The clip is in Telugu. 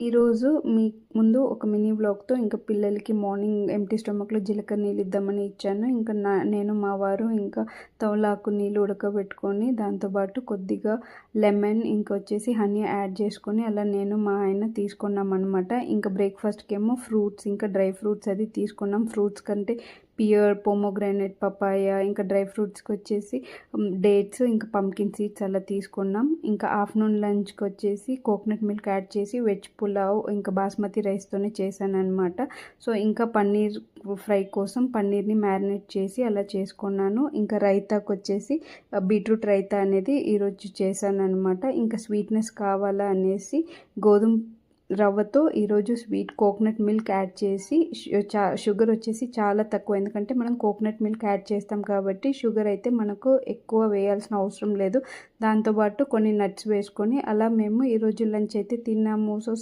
ఈరోజు మీ ముందు ఒక మినీ వ్లాగ్‌తో ఇంకా పిల్లలకి మార్నింగ్ ఎంప్టీ స్టమక్‌లో జీలకర్ర నీళ్ళు ఇద్దామని ఇచ్చాను. ఇంకా నేను మా వారు ఇంకా తమలపాకు నీళ్ళు ఉడకబెట్టుకొని దాంతో పాటు కొద్దిగా లెమన్ ఇంకొచ్చేసి హనీ యాడ్ చేసుకొని అలా నేను మా ఆయన తీసుకున్నామనమాట. ఇంకా బ్రేక్‌ఫాస్ట్‌కేమో ఫ్రూట్స్ ఇంకా డ్రై ఫ్రూట్స్ అది తీసుకున్నాం. ఫ్రూట్స్ కంటే పియర్, పొమోగ్రానేట్, పపాయ ఇంకా డ్రై ఫ్రూట్స్‌కొచ్చేసి డేట్స్ ఇంకా పంకిన్ సీడ్స్ అలా తీసుకున్నాం. ఇంకా ఆఫ్టర్‌నూన్ లంచ్‌కొచ్చేసి కోకోనట్ మిల్క్ యాడ్ చేసి వెజ్ పులావ్ ఇంకా బాస్మతి రైస్‌తోనే చేశాననమాట. సో, ఇంకా పన్నీర్ ఫ్రై కోసం పన్నీర్‌ని మ్యారినేట్ చేసి అలా చేసుకున్నాను. ఇంకా రైతాకొచ్చేసి బీట్రూట్ రైతా అనేది ఈరోజు చేశాననమాట. ఇంకా స్వీట్‌నెస్ కావాలా అనేసి గోధుమ రవ్వతో ఈరోజు స్వీట్ కోకోనట్ మిల్క్ యాడ్ చేసి షుగర్ వచ్చేసి చాలా తక్కువ. ఎందుకంటే మనం కోకోనట్ మిల్క్ యాడ్ చేస్తాం కాబట్టి షుగర్ అయితే మనకు ఎక్కువ వేయాల్సిన అవసరం లేదు. దాంతోపాటు కొన్ని నట్స్ వేసుకొని అలా మేము ఈరోజు లంచ్ అయితే తిన్నాము. సో